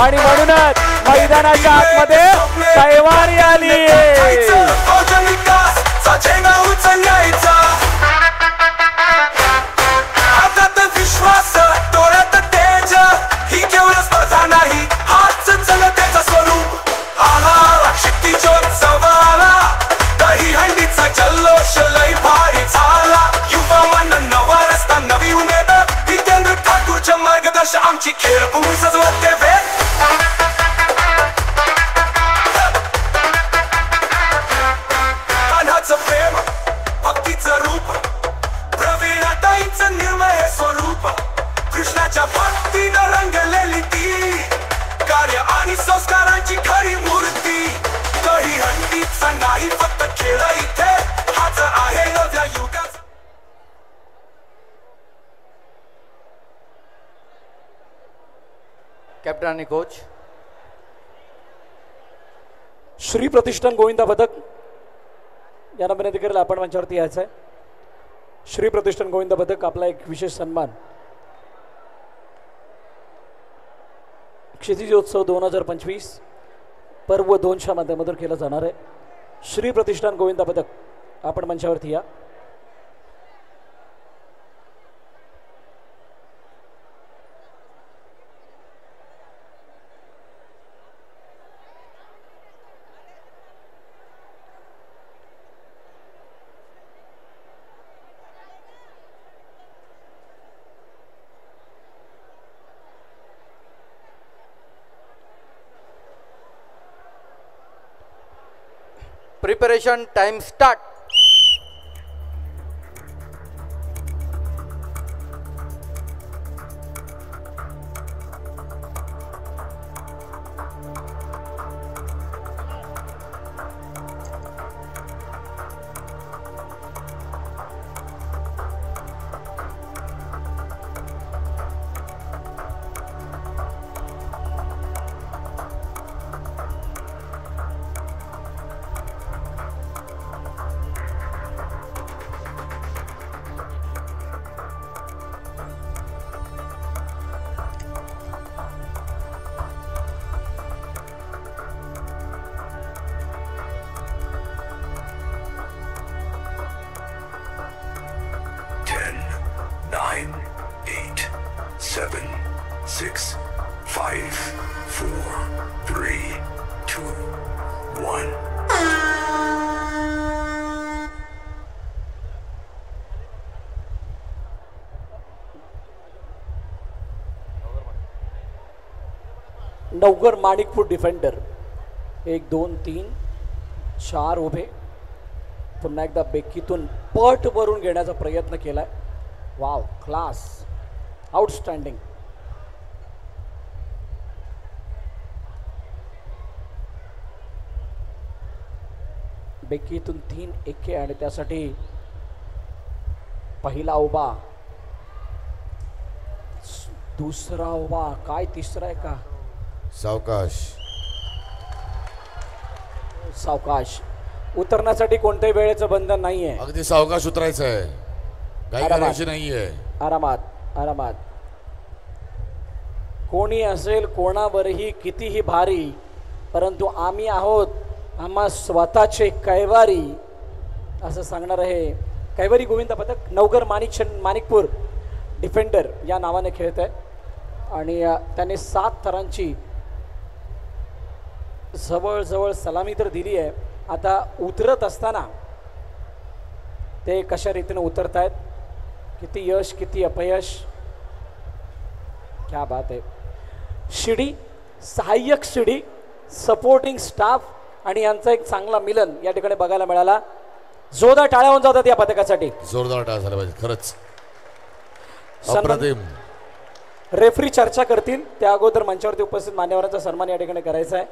आणि म्हणूनच मैदानाच्या आतमध्ये कैवारी आली. विश्वास डोळ्यात तेज ही केवळ स्पर्धा नाही हाच जनतेचं स्वरूप आला शक्तीचोत्सव आला दहीहंडीचा जल्लोष लय भारी झाला युवा मन नवा रस्ता नवी उमेद जितेंद्र ठाकूरच्या मार्गदर्शन आमची खेळभूमी सजवते वेळ कान्हाचं प्रेम भक्तीचं रूप प्रवीणाताईंचं निर्मळ स्वरूप कृष्णाच्या भक्तीनं रंगलेली ती कार्य आणि संस्कारांची खरी मूर्ती दहीहंडीचा नाही फक्त खेळ इथे हाच आहे नव्या युगाचा. कॅप्टन आणि कोच श्री प्रतिष्ठान गोविंदा पदक यांना विनंती करेल आपण मंचावरती यायचं आहे. श्री प्रतिष्ठान गोविंदा पदक आपला एक विशेष सन्मान क्षितिजोत्सव 2025 पर्व 2च्या माध्यमातून केला जाणार आहे. श्री प्रतिष्ठान गोविंदा पदक आपण मंचावरती या. Preparation time start. Navghar Manikpur defender 1 2 3 4 उभे पुन्हा एकदा बेकीतून पट भरून घेण्याचा प्रयत्न केलाय. Wow class outstanding. बेकीतून 3 एके आणि त्यासाठी पहिला उभा दुसरा उभा काय तिसरा आहे का सावकाश सावकाश उतरण्यासाठी कोणत्याही वेळेचं बंधन नाहीये. अगदी सावकाश उतरायचं आहे काही करायची नाहीये. आरामात आरामात. कोणी असेल कोणावरही कितीही भारी परंतु आम्ही आहोत आम्हा स्वतःचे कैवारी असं सांगणार आहे. कैवारी गोविंदा पदक नवघर माणिकपूर डिफेंडर या नावाने खेळत आहे आणि त्याने 7 थरांची जवळजवळ सलामी तर दिली आहे. आता उतरत असताना ते कशा रीतीने उतरत आहेत किती यश किती अपयश क्या बात आहे. शिडी सहाय्यक शिडी सपोर्टिंग स्टाफ आणि यांचा एक चांगला मिलन या ठिकाणी बघायला मिळाला. जोरदार टाळ्या होऊन जातात या पदकासाठी. जोरदार टाळ्या झाल्या पाहिजे खरंच अप्रतिम. रेफरी चर्चा करतील त्या अगोदर मंचावरती उपस्थित मान्यवरांचा सन्मान या ठिकाणी करायचा आहे.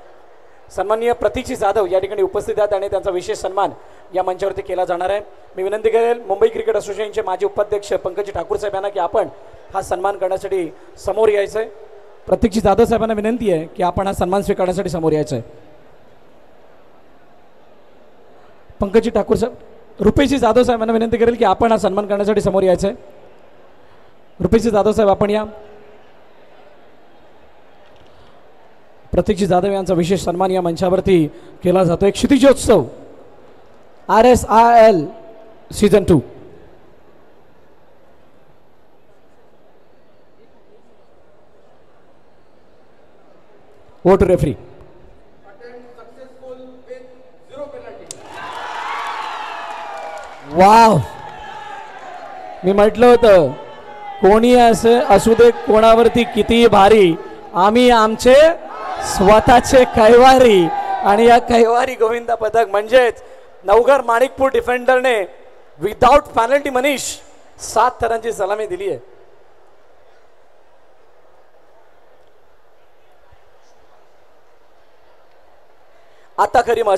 सन्माननीय प्रतीकजी जाधव या ठिकाणी उपस्थित आहेत आणि त्यांचा विशेष सन्मान या मंचावरती केला जाणार आहे. मी विनंती करेल मुंबई क्रिकेट असोसिएशनचे माजी उपाध्यक्ष पंकजी ठाकूर साहेब यांना की आपण हा सन्मान करण्यासाठी समोर यायचं आहे. प्रतीकजी जाधव साहेबांना विनंती आहे की आपण हा सन्मान स्वीकारण्यासाठी समोर यायचं आहे. पंकजी ठाकूर साहेब रुपेशजी जाधव साहेबांना विनंती करेल की आपण हा सन्मान करण्यासाठी समोर यायचं आहे. रुपेशजी जाधव साहेब आपण या. प्रतीकजी जाधव यांचा विशेष सन्मान या मंचावरती केला जातोय. Kshitijotsav RSIL season 2. वोट रेफरी. वाव, मी म्हटलं होतं कोणी असू दे, कोणावरती किती भारी, आम्ही आमचे स्वतःचे कैवारी. आणि या कैवारी गोविंदा पदक म्हणजेच नवघर माणिकपूर डिफेंडरने विदाउट पेनल्टी मनीष 7 थरांची सलामी दिली आहे. आता खरी मजा